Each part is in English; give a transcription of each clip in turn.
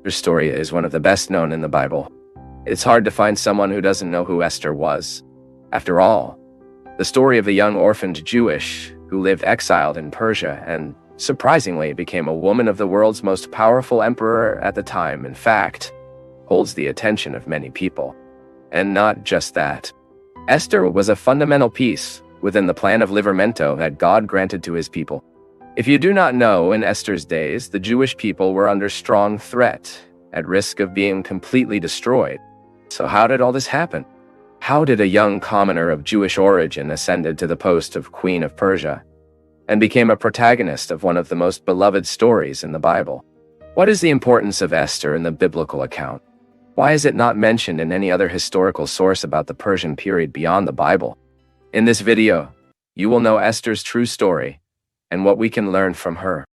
Her story is one of the best known in the Bible. It's hard to find someone who doesn't know who Esther was. After all, the story of a young orphaned Jewish who lived exiled in Persia and, surprisingly, became a woman of the world's most powerful emperor at the time, in fact, holds the attention of many people. And not just that. Esther was a fundamental piece within the plan of Livramento that God granted to his people. If you do not know, in Esther's days, the Jewish people were under strong threat, at risk of being completely destroyed. So how did all this happen? How did a young commoner of Jewish origin ascended to the post of Queen of Persia and became a protagonist of one of the most beloved stories in the Bible? What is the importance of Esther in the biblical account? Why is it not mentioned in any other historical source about the Persian period beyond the Bible? In this video, you will know Esther's true story and what we can learn from her.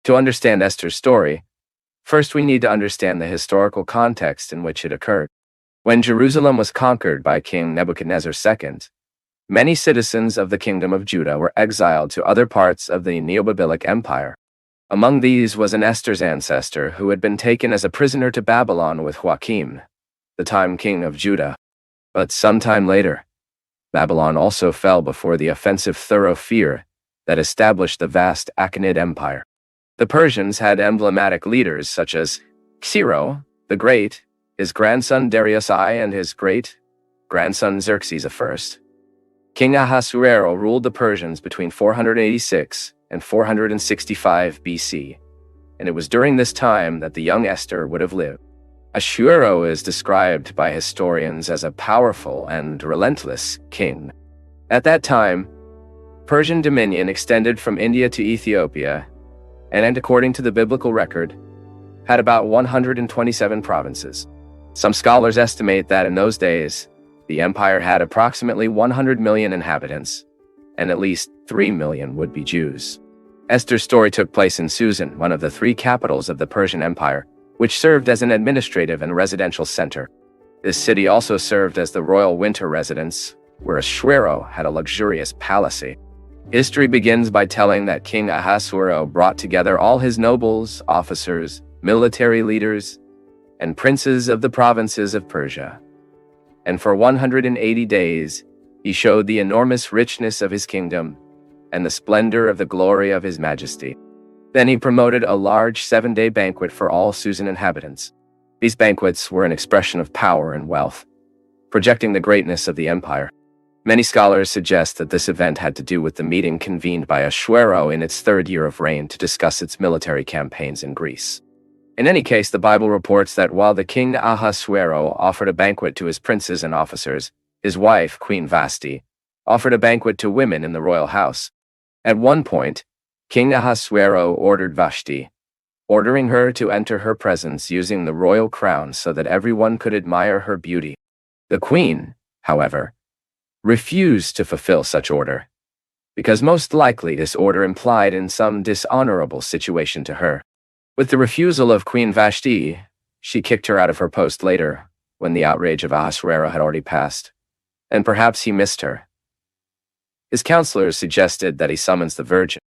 To understand Esther's story, first we need to understand the historical context in which it occurred. When Jerusalem was conquered by King Nebuchadnezzar II, many citizens of the Kingdom of Judah were exiled to other parts of the Neo-Babylonic Empire. Among these was an Esther's ancestor who had been taken as a prisoner to Babylon with Joachim, the time king of Judah. But sometime later, Babylon also fell before the offensive fear that established the vast Achaemenid Empire. The Persians had emblematic leaders such as Cyril the Great, his grandson Darius I, and his great-grandson Xerxes I. King Ahasuerus ruled the Persians between 486 and 465 BC, and it was during this time that the young Esther would have lived. Ahasuerus is described by historians as a powerful and relentless king. At that time, Persian dominion extended from India to Ethiopia, and according to the biblical record, had about 127 provinces. Some scholars estimate that in those days, the empire had approximately 100 million inhabitants, and at least 3 million would be Jews. Esther's story took place in Susan, one of the three capitals of the Persian Empire, which served as an administrative and residential center. This city also served as the royal winter residence, where Ahasuerus had a luxurious palace. History begins by telling that King Ahasuerus brought together all his nobles, officers, military leaders, and princes of the provinces of Persia. And for 180 days, he showed the enormous richness of his kingdom and the splendor of the glory of his majesty. Then he promoted a large 7-day banquet for all Susan inhabitants. These banquets were an expression of power and wealth, projecting the greatness of the empire. Many scholars suggest that this event had to do with the meeting convened by Ahasuerus in its 3rd year of reign to discuss its military campaigns in Greece. In any case, the Bible reports that while the king Ahasuerus offered a banquet to his princes and officers, his wife, Queen Vashti, offered a banquet to women in the royal house. At one point, King Ahasuerus ordered Vashti, ordering her to enter her presence using the royal crown so that everyone could admire her beauty. The queen, however, refused to fulfill such order, because most likely this order implied in some dishonorable situation to her. With the refusal of Queen Vashti, she kicked her out of her post later, when the outrage of Ahasuerus had already passed, and perhaps he missed her. His counselors suggested that he summons the virgin.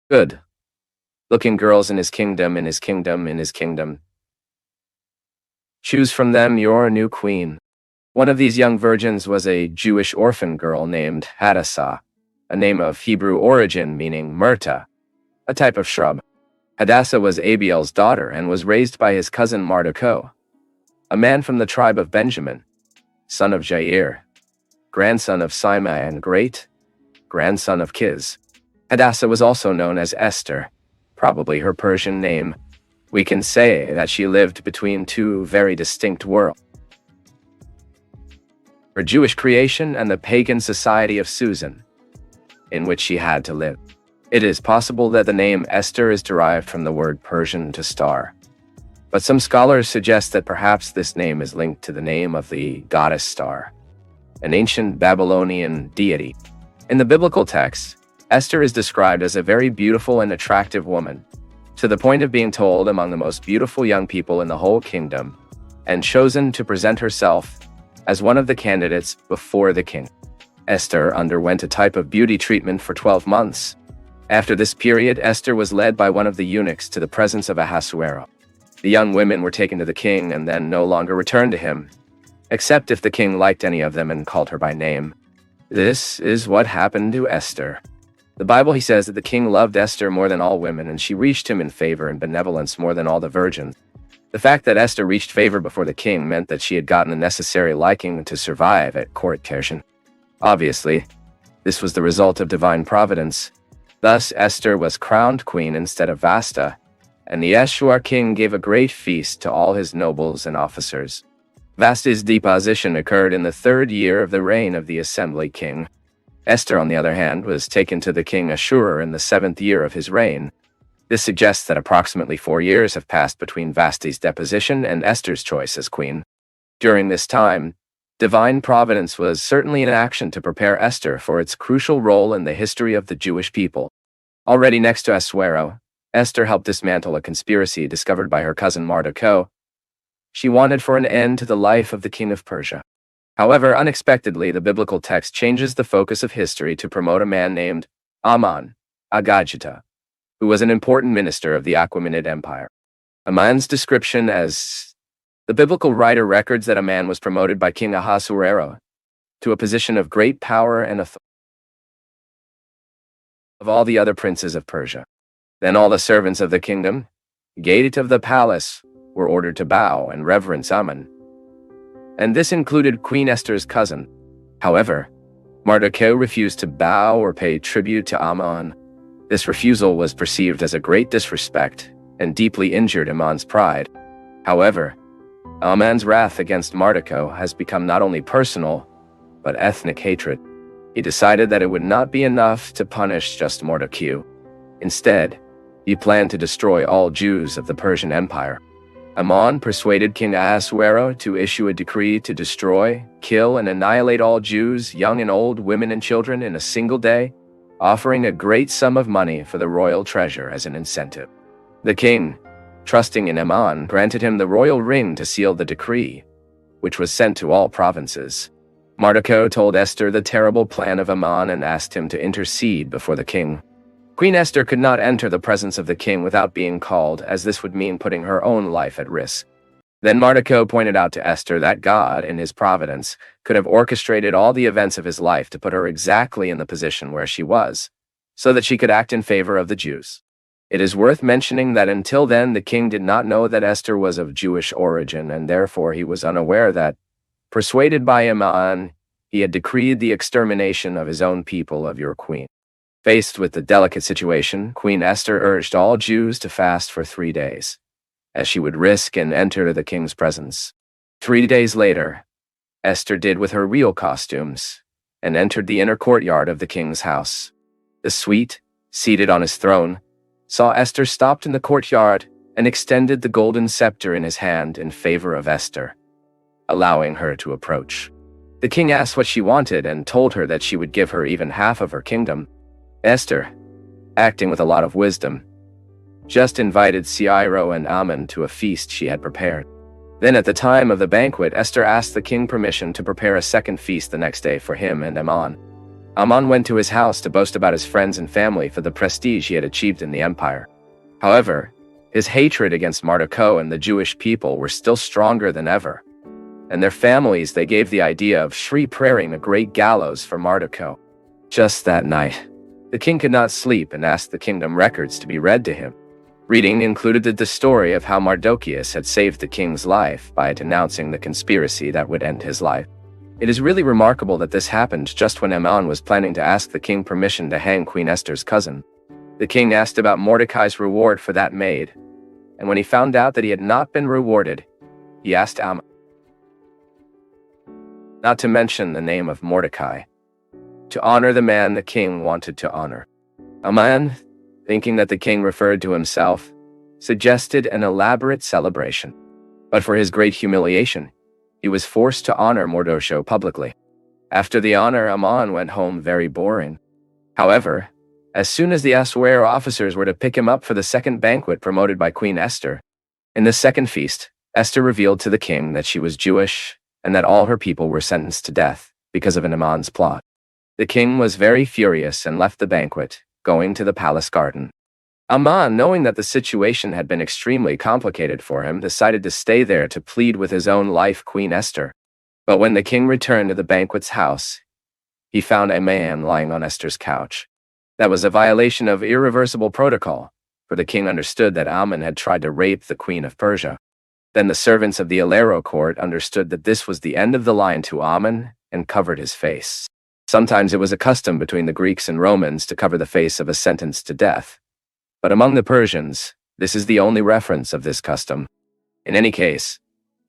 Good-looking girls in his kingdom, in his kingdom, in his kingdom. Choose from them your new queen. One of these young virgins was a Jewish orphan girl named Hadassah, a name of Hebrew origin meaning myrta, a type of shrub. Hadassah was Abiel's daughter and was raised by his cousin Mardochai, a man from the tribe of Benjamin, son of Jair, grandson of Simei and great-grandson of Kiz. Hadassah was also known as Esther, probably her Persian name. We can say that she lived between two very distinct worlds: her Jewish creation and the pagan society of Susan, in which she had to live. It is possible that the name Esther is derived from the word Persian to star, but some scholars suggest that perhaps this name is linked to the name of the goddess Star, an ancient Babylonian deity. In the biblical text, Esther is described as a very beautiful and attractive woman, to the point of being told among the most beautiful young people in the whole kingdom, and chosen to present herself as one of the candidates before the king. Esther underwent a type of beauty treatment for 12 months. After this period, Esther was led by one of the eunuchs to the presence of Ahasuerus. The young women were taken to the king and then no longer returned to him, except if the king liked any of them and called her by name. This is what happened to Esther. The Bible says that the king loved Esther more than all women, and she reached him in favor and benevolence more than all the virgins. The fact that Esther reached favor before the king meant that she had gotten the necessary liking to survive at court. Obviously, this was the result of divine providence. Thus, Esther was crowned queen instead of Vashti, and the Ashur king gave a great feast to all his nobles and officers. Vashti's deposition occurred in the 3rd year of the reign of the assembly king. Esther, on the other hand, was taken to the king Ashur in the 7th year of his reign. This suggests that approximately 4 years have passed between Vashti's deposition and Esther's choice as queen. During this time, divine providence was certainly in action to prepare Esther for its crucial role in the history of the Jewish people. Already next to Ahasuero, Esther helped dismantle a conspiracy discovered by her cousin Mardochai. She wanted for an end to the life of the king of Persia. However, unexpectedly, the biblical text changes the focus of history to promote a man named Aman, Agagita, who was an important minister of the Achaemenid Empire. Aman's description as the biblical writer records that a man was promoted by King Ahasuerus to a position of great power and authority of all the other princes of Persia. Then all the servants of the kingdom, gate of the palace, were ordered to bow and reverence Aman. And this included Queen Esther's cousin. However, Mardochai refused to bow or pay tribute to Aman. This refusal was perceived as a great disrespect and deeply injured Aman's pride. However, Aman's wrath against Mardochai has become not only personal, but ethnic hatred. He decided that it would not be enough to punish just Mardochai. Instead, he planned to destroy all Jews of the Persian Empire. Aman persuaded King Ahasuerus to issue a decree to destroy, kill, and annihilate all Jews, young and old, women and children, in a single day, offering a great sum of money for the royal treasure as an incentive. The king, trusting in Aman, granted him the royal ring to seal the decree, which was sent to all provinces. Mardochai told Esther the terrible plan of Aman and asked him to intercede before the king. Queen Esther could not enter the presence of the king without being called, as this would mean putting her own life at risk. Then Mardochai pointed out to Esther that God, in his providence, could have orchestrated all the events of his life to put her exactly in the position where she was, so that she could act in favor of the Jews. It is worth mentioning that until then the king did not know that Esther was of Jewish origin, and therefore he was unaware that, persuaded by Aman, he had decreed the extermination of his own people of your queen. Faced with the delicate situation, Queen Esther urged all Jews to fast for 3 days, as she would risk and enter the king's presence. 3 days later, Esther did with her real costumes and entered the inner courtyard of the king's house. The suite, seated on his throne, saw Esther stopped in the courtyard and extended the golden scepter in his hand in favor of Esther, allowing her to approach. The king asked what she wanted and told her that she would give her even half of her kingdom. Esther, acting with a lot of wisdom, just invited Cairo and Aman to a feast she had prepared. Then at the time of the banquet, Esther asked the king permission to prepare a second feast the next day for him and Aman. Aman went to his house to boast about his friends and family for the prestige he had achieved in the empire. However, his hatred against Mardochai and the Jewish people were still stronger than ever, and their families they gave the idea of preparing a great gallows for Mardochai. Just that night, the king could not sleep and asked the kingdom records to be read to him. Reading included the story of how Mardochai had saved the king's life by denouncing the conspiracy that would end his life. It is really remarkable that this happened just when Aman was planning to ask the king permission to hang Queen Esther's cousin. The king asked about Mordecai's reward for that maid, and when he found out that he had not been rewarded, he asked Aman not to mention the name of Mordecai, to honor the man the king wanted to honor. Aman, thinking that the king referred to himself, suggested an elaborate celebration. But for his great humiliation, he was forced to honor Mardochai publicly. After the honor, Aman went home very boring. However, as soon as the Ahasuerus officers were to pick him up for the second banquet promoted by Queen Esther, in the second feast, Esther revealed to the king that she was Jewish and that all her people were sentenced to death because of an Aman's plot. The king was very furious and left the banquet, going to the palace garden. Aman, knowing that the situation had been extremely complicated for him, decided to stay there to plead with his own life, Queen Esther. But when the king returned to the banquet's house, he found a man lying on Esther's couch. That was a violation of irreversible protocol, for the king understood that Aman had tried to rape the queen of Persia. Then the servants of the Alero court understood that this was the end of the line to Aman and covered his face. Sometimes it was a custom between the Greeks and Romans to cover the face of a sentenced to death. But among the Persians, this is the only reference of this custom. In any case,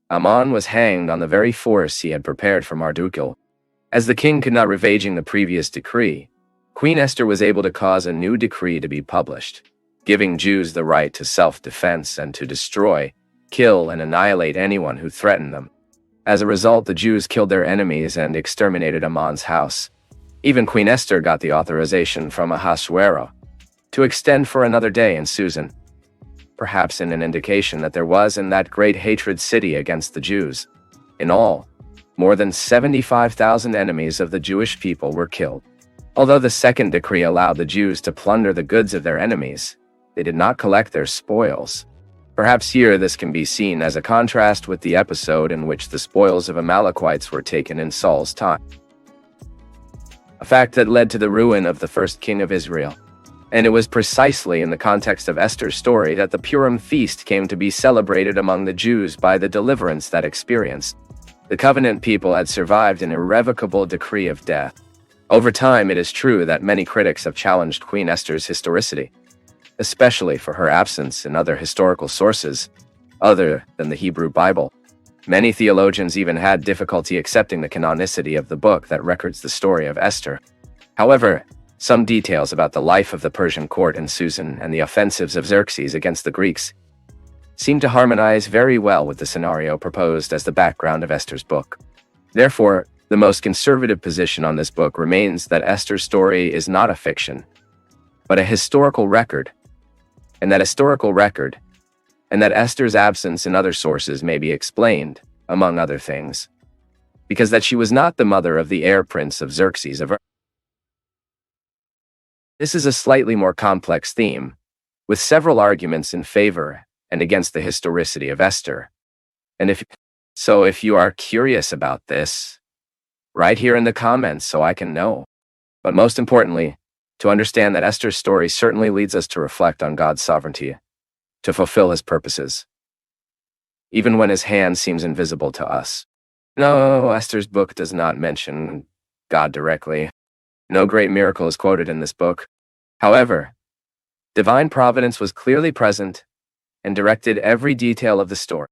Aman was hanged on the very force he had prepared for Mardukil. As the king could not revaging the previous decree, Queen Esther was able to cause a new decree to be published, giving Jews the right to self-defense and to destroy, kill, and annihilate anyone who threatened them. As a result, the Jews killed their enemies and exterminated Aman's house. Even Queen Esther got the authorization from Ahasuero to extend for another day in Susan, perhaps in an indication that there was in that great hatred city against the Jews. In all, more than 75,000 enemies of the Jewish people were killed. Although the second decree allowed the Jews to plunder the goods of their enemies, they did not collect their spoils. Perhaps here this can be seen as a contrast with the episode in which the spoils of Amalekites were taken in Saul's time, a fact that led to the ruin of the first king of Israel. And it was precisely in the context of Esther's story that the Purim feast came to be celebrated among the Jews by the deliverance that experienced. The covenant people had survived an irrevocable decree of death. Over time, it is true that many critics have challenged Queen Esther's historicity, especially for her absence in other historical sources other than the Hebrew Bible. Many theologians even had difficulty accepting the canonicity of the book that records the story of Esther. However, some details about the life of the Persian court in Susan and the offensives of Xerxes against the Greeks seem to harmonize very well with the scenario proposed as the background of Esther's book. Therefore, the most conservative position on this book remains that Esther's story is not a fiction, but a historical record, and that Esther's absence in other sources may be explained, among other things, because that she was not the mother of the heir prince of Xerxes of. This is a slightly more complex theme, with several arguments in favor and against the historicity of Esther. And if you are curious about this, write here in the comments so I can know. But most importantly, to understand that Esther's story certainly leads us to reflect on God's sovereignty, to fulfill his purposes, even when his hand seems invisible to us. No, Esther's book does not mention God directly. No great miracle is quoted in this book. However, divine providence was clearly present and directed every detail of the story,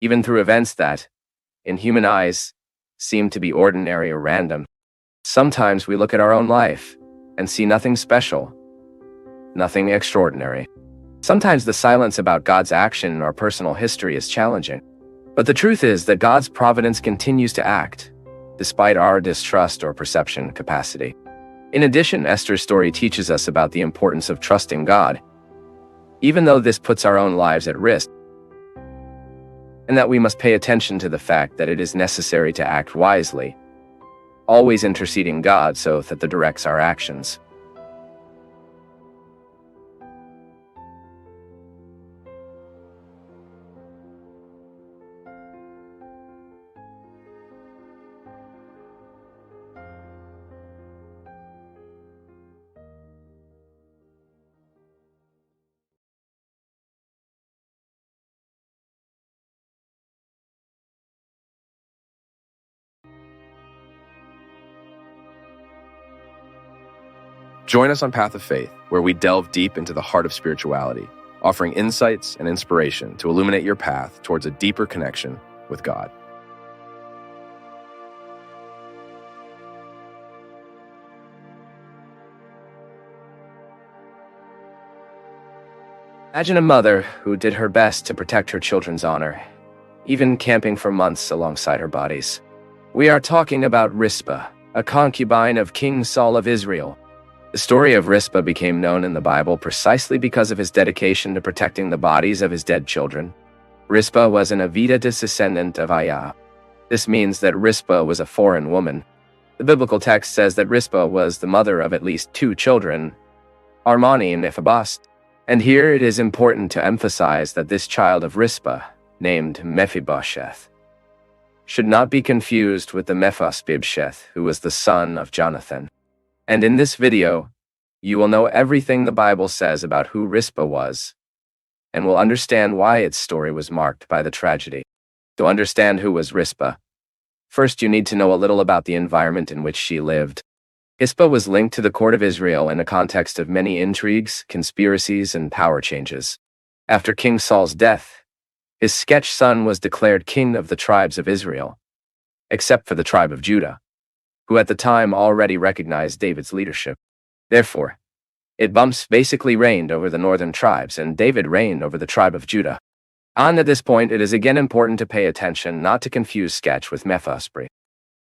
even through events that, in human eyes, seem to be ordinary or random. Sometimes we look at our own life and see nothing special, nothing extraordinary. Sometimes the silence about God's action in our personal history is challenging. But the truth is that God's providence continues to act, despite our distrust or perception capacity. In addition, Esther's story teaches us about the importance of trusting God, even though this puts our own lives at risk, and that we must pay attention to the fact that it is necessary to act wisely, always interceding God so that He directs our actions. Join us on Path of Faith, where we delve deep into the heart of spirituality, offering insights and inspiration to illuminate your path towards a deeper connection with God. Imagine a mother who did her best to protect her children's honor, even camping for months alongside her bodies. We are talking about Rizpah, a concubine of King Saul of Israel. The story of Rizpah became known in the Bible precisely because of his dedication to protecting the bodies of his dead children. Rizpah was an Avida descendant of Ayah. This means that Rizpah was a foreign woman. The biblical text says that Rizpah was the mother of at least 2 children, Armani and Mephibosheth. And here it is important to emphasize that this child of Rizpah, named Mephibosheth, should not be confused with the Mephibosheth, who was the son of Jonathan. And in this video, you will know everything the Bible says about who Rizpah was, and will understand why its story was marked by the tragedy. To understand who was Rizpah, first you need to know a little about the environment in which she lived. Rizpah was linked to the court of Israel in a context of many intrigues, conspiracies, and power changes. After King Saul's death, his sketch son was declared king of the tribes of Israel, except for the tribe of Judah, who at the time already recognized David's leadership. Therefore, It basically reigned over the northern tribes, and David reigned over the tribe of Judah. At this point, it is again important to pay attention not to confuse sketch with Mephibosheth.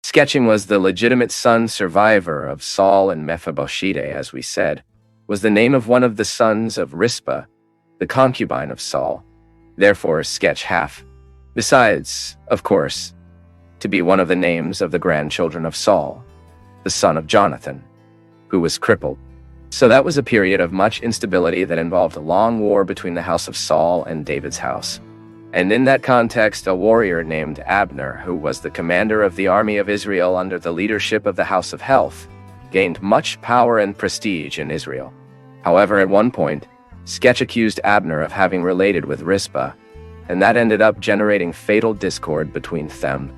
Sketching was the legitimate son survivor of Saul, and Mephibosheth, as we said, was the name of one of the sons of Rizpah, the concubine of Saul. Therefore, sketch half. Besides, of course, to be one of the names of the grandchildren of Saul, the son of Jonathan, who was crippled. So that was a period of much instability that involved a long war between the house of Saul and David's house. And in that context, a warrior named Abner, who was the commander of the army of Israel under the leadership of the house of Health, gained much power and prestige in Israel. However, at one point, sketch accused Abner of having related with Rizpah, and that ended up generating fatal discord between them.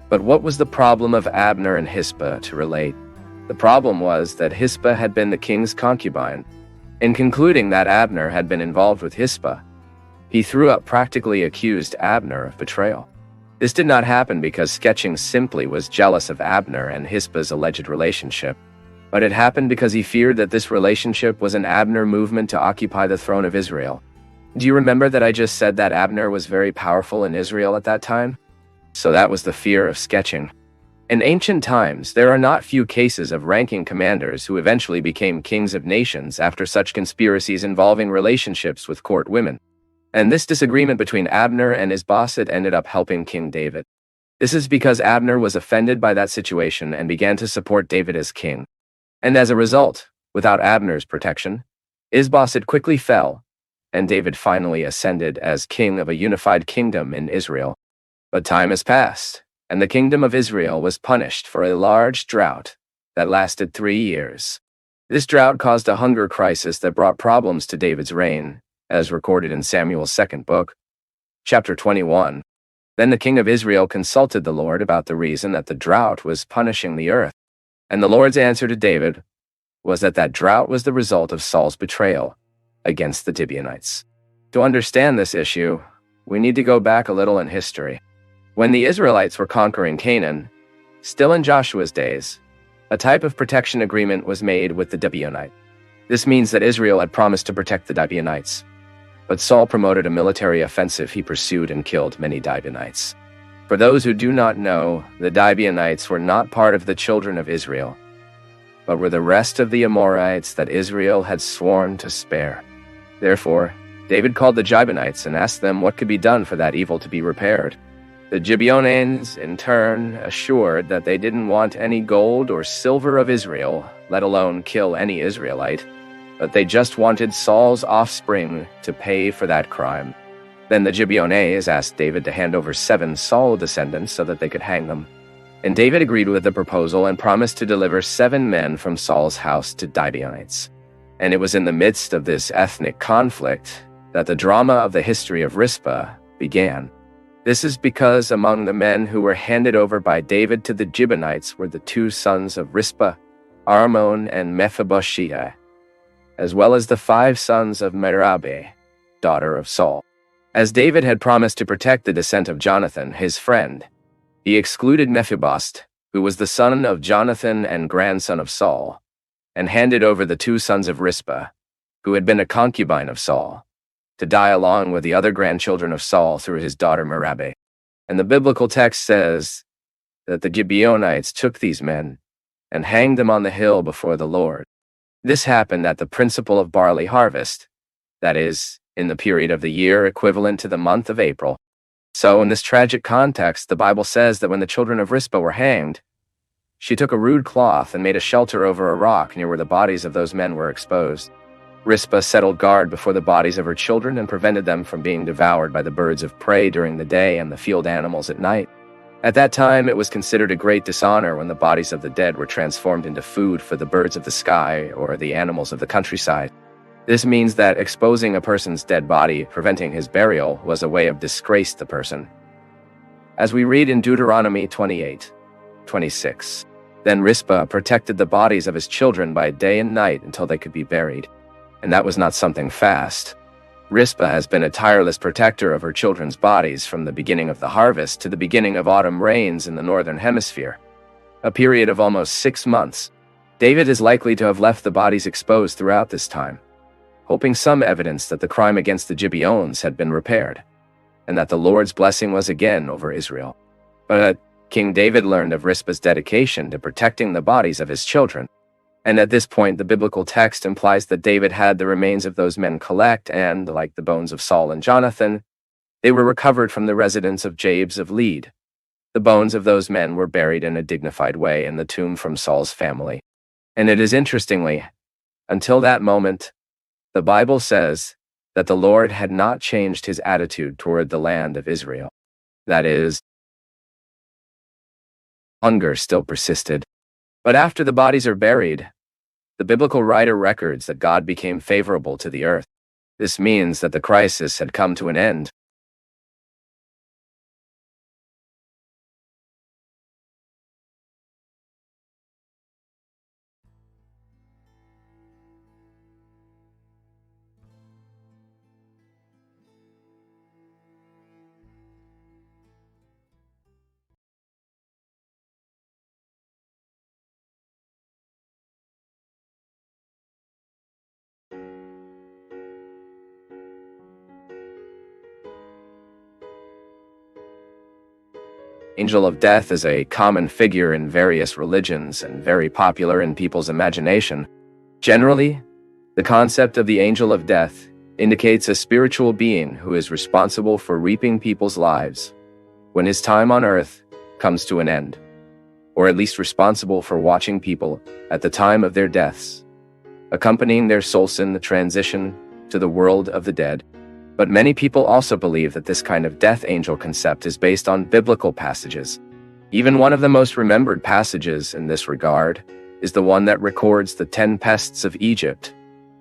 But what was the problem of Abner and Rizpah to relate? The problem was that Rizpah had been the king's concubine. In concluding that Abner had been involved with Rizpah, he threw up practically accused Abner of betrayal. This did not happen because sketching simply was jealous of Abner and Rizpah's alleged relationship, but it happened because he feared that this relationship was an Abner movement to occupy the throne of Israel. Do you remember that I just said that Abner was very powerful in Israel at that time? So that was the fear of sketching. In ancient times, there are not few cases of ranking commanders who eventually became kings of nations after such conspiracies involving relationships with court women. And this disagreement between Abner and Isboset ended up helping King David. This is because Abner was offended by that situation and began to support David as king. And as a result, without Abner's protection, Isboset quickly fell, and David finally ascended as king of a unified kingdom in Israel. But time has passed, and the kingdom of Israel was punished for a large drought that lasted 3 years. This drought caused a hunger crisis that brought problems to David's reign, as recorded in Samuel's second book, chapter 21. Then the king of Israel consulted the Lord about the reason that the drought was punishing the earth. And the Lord's answer to David was that drought was the result of Saul's betrayal against the Gibeonites. To understand this issue, we need to go back a little in history. When the Israelites were conquering Canaan, still in Joshua's days, a type of protection agreement was made with the Gibeonites. This means that Israel had promised to protect the Gibeonites. But Saul promoted a military offensive. He pursued and killed many Gibeonites. For those who do not know, the Gibeonites were not part of the children of Israel, but were the rest of the Amorites that Israel had sworn to spare. Therefore, David called the Gibeonites and asked them what could be done for that evil to be repaired. The Gibeonians, in turn, assured that they didn't want any gold or silver of Israel, let alone kill any Israelite, but they just wanted Saul's offspring to pay for that crime. Then the Gibeonians asked David to hand over 7 Saul descendants so that they could hang them. And David agreed with the proposal and promised to deliver 7 men from Saul's house to Gibeonites. And it was in the midst of this ethnic conflict that the drama of the history of Rizpah began. This is because among the men who were handed over by David to the Gibeonites were the 2 sons of Rizpah, Armon and Mephibosheth, as well as the 5 sons of Merab, daughter of Saul. As David had promised to protect the descent of Jonathan, his friend, he excluded Mephibosheth, who was the son of Jonathan and grandson of Saul, and handed over the 2 sons of Rizpah, who had been a concubine of Saul, to die along with the other grandchildren of Saul through his daughter Merab. And the biblical text says that the Gibeonites took these men and hanged them on the hill before the Lord. This happened at the principle of barley harvest, that is, in the period of the year equivalent to the month of April. So in this tragic context, the Bible says that when the children of Rizpah were hanged, she took a rude cloth and made a shelter over a rock near where the bodies of those men were exposed. Rizpah settled guard before the bodies of her children and prevented them from being devoured by the birds of prey during the day and the field animals at night. At that time, it was considered a great dishonor when the bodies of the dead were transformed into food for the birds of the sky or the animals of the countryside. This means that exposing a person's dead body, preventing his burial, was a way of disgrace to the person. As we read in Deuteronomy 28:26, then Rizpah protected the bodies of his children by day and night until they could be buried. And that was not something fast. Rizpah has been a tireless protector of her children's bodies from the beginning of the harvest to the beginning of autumn rains in the northern hemisphere, a period of almost 6 months. David is likely to have left the bodies exposed throughout this time, hoping some evidence that the crime against the Gibeons had been repaired, and that the Lord's blessing was again over Israel. But King David learned of Rizpah's dedication to protecting the bodies of his children, and at this point the biblical text implies that David had the remains of those men collect, and, like the bones of Saul and Jonathan, they were recovered from the residence of Jabes of Led. The bones of those men were buried in a dignified way in the tomb from Saul's family. And it is interestingly, until that moment, the Bible says that the Lord had not changed his attitude toward the land of Israel. That is, hunger still persisted. But after the bodies are buried, the biblical writer records that God became favorable to the earth. This means that the crisis had come to an end. Angel of Death is a common figure in various religions and very popular in people's imagination. Generally, the concept of the Angel of Death indicates a spiritual being who is responsible for reaping people's lives when his time on earth comes to an end, or at least responsible for watching people at the time of their deaths, accompanying their souls in the transition to the world of the dead. But many people also believe that this kind of death angel concept is based on biblical passages. Even one of the most remembered passages in this regard is the one that records the 10 pests of Egypt,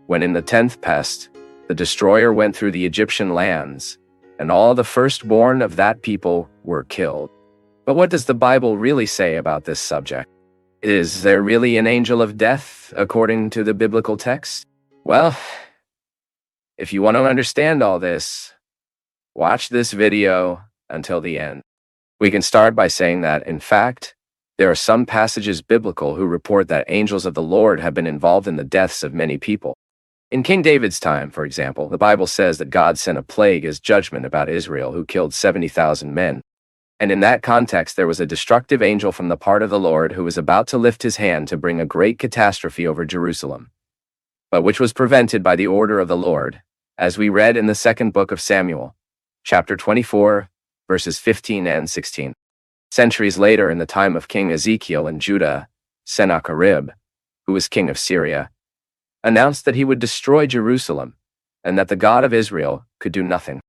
when in the 10th pest, the destroyer went through the Egyptian lands, and all the firstborn of that people were killed. But what does the Bible really say about this subject? Is there really an angel of death according to the biblical text? Well, if you want to understand all this, watch this video until the end. We can start by saying that, in fact, there are some passages biblical who report that angels of the Lord have been involved in the deaths of many people. In King David's time, for example, the Bible says that God sent a plague as judgment about Israel who killed 70,000 men. And in that context, there was a destructive angel from the part of the Lord who was about to lift his hand to bring a great catastrophe over Jerusalem, but which was prevented by the order of the Lord, as we read in the second book of Samuel, chapter 24, verses 15 and 16. Centuries later, in the time of King Ezekiel in Judah, Sennacherib, who was king of Syria, announced that he would destroy Jerusalem and that the God of Israel could do nothing.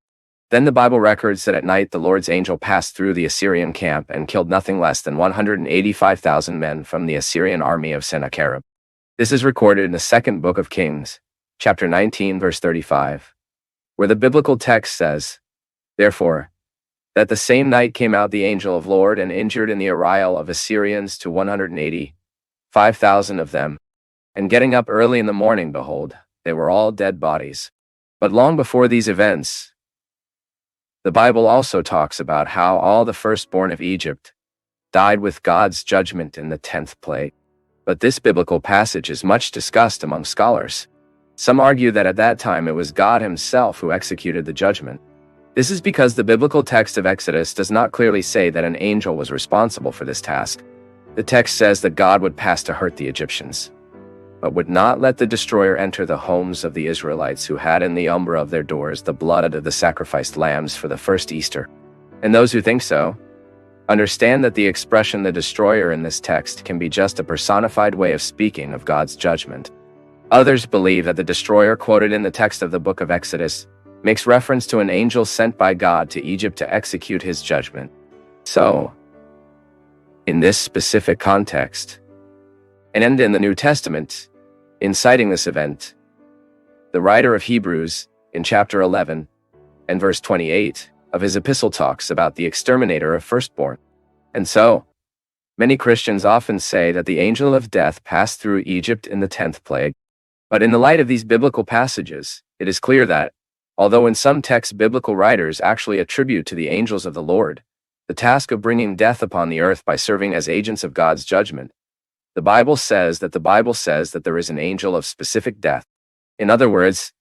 Then the Bible records that at night the Lord's angel passed through the Assyrian camp and killed nothing less than 185,000 men from the Assyrian army of Sennacherib. This is recorded in the second book of Kings, chapter 19, verse 35, where the biblical text says, "Therefore, that the same night came out the angel of Lord and injured in the Ariel of Assyrians to 185,000 of them. And getting up early in the morning, behold, they were all dead bodies." But long before these events, the Bible also talks about how all the firstborn of Egypt died with God's judgment in the 10th plague. But this biblical passage is much discussed among scholars. Some argue that at that time it was God himself who executed the judgment. This is because the biblical text of Exodus does not clearly say that an angel was responsible for this task. The text says that God would pass to hurt the Egyptians, but would not let the destroyer enter the homes of the Israelites who had in the umbra of their doors the blood of the sacrificed lambs for the first Easter. And those who think so, understand that the expression "the destroyer" in this text can be just a personified way of speaking of God's judgment. Others believe that the destroyer quoted in the text of the book of Exodus makes reference to an angel sent by God to Egypt to execute his judgment. So, in this specific context, and in the New Testament, inciting this event, the writer of Hebrews, in chapter 11 and verse 28 of his epistle, talks about the exterminator of firstborn. And so, many Christians often say that the angel of death passed through Egypt in the 10th plague. But in the light of these biblical passages, it is clear that, although in some texts biblical writers actually attribute to the angels of the Lord the task of bringing death upon the earth by serving as agents of God's judgment, the Bible says that there is an angel of specific death. In other words,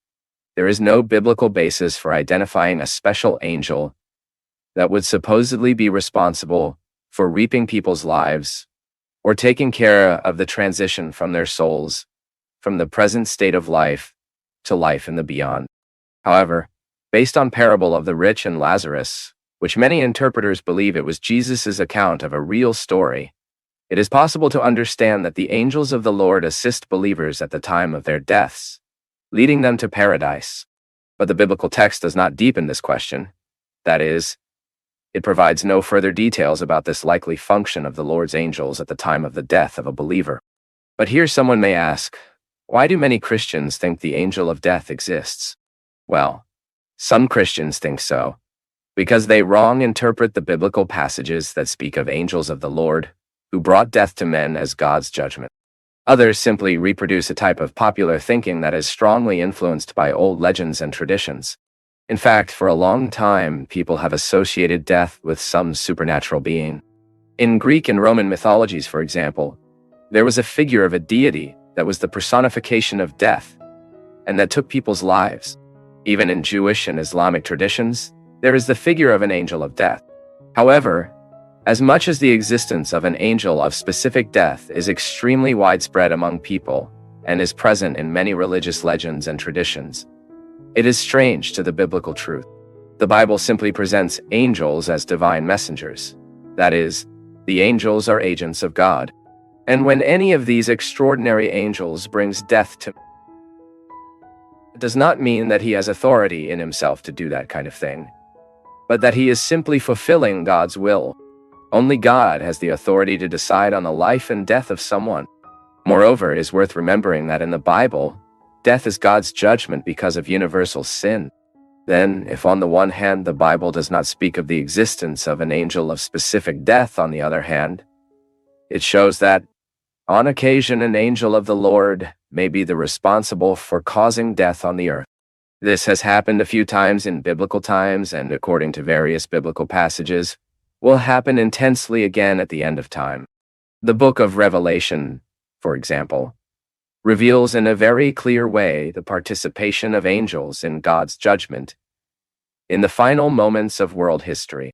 there is no biblical basis for identifying a special angel that would supposedly be responsible for reaping people's lives or taking care of the transition from their souls from the present state of life to life in the beyond. However, based on parable of the rich and Lazarus, which many interpreters believe it was Jesus' account of a real story, it is possible to understand that the angels of the Lord assist believers at the time of their deaths, leading them to paradise. But the biblical text does not deepen this question. That is, it provides no further details about this likely function of the Lord's angels at the time of the death of a believer. But here someone may ask, why do many Christians think the angel of death exists? Well, some Christians think so because they wrong interpret the biblical passages that speak of angels of the Lord who brought death to men as God's judgment. Others simply reproduce a type of popular thinking that is strongly influenced by old legends and traditions. In fact, for a long time, people have associated death with some supernatural being. In Greek and Roman mythologies, for example, there was a figure of a deity that was the personification of death and that took people's lives. Even in Jewish and Islamic traditions, there is the figure of an angel of death. However, as much as the existence of an angel of specific death is extremely widespread among people and is present in many religious legends and traditions, it is strange to the biblical truth. The Bible simply presents angels as divine messengers. That is, the angels are agents of God. And when any of these extraordinary angels brings death to, it does not mean that he has authority in himself to do that kind of thing, but that he is simply fulfilling God's will. Only God has the authority to decide on the life and death of someone. Moreover, it is worth remembering that in the Bible, death is God's judgment because of universal sin. Then, if on the one hand the Bible does not speak of the existence of an angel of specific death, on the other hand, it shows that, on occasion, an angel of the Lord may be the responsible for causing death on the earth. This has happened a few times in biblical times, and according to various biblical passages, will happen intensely again at the end of time. The book of Revelation, for example, reveals in a very clear way the participation of angels in God's judgment in the final moments of world history.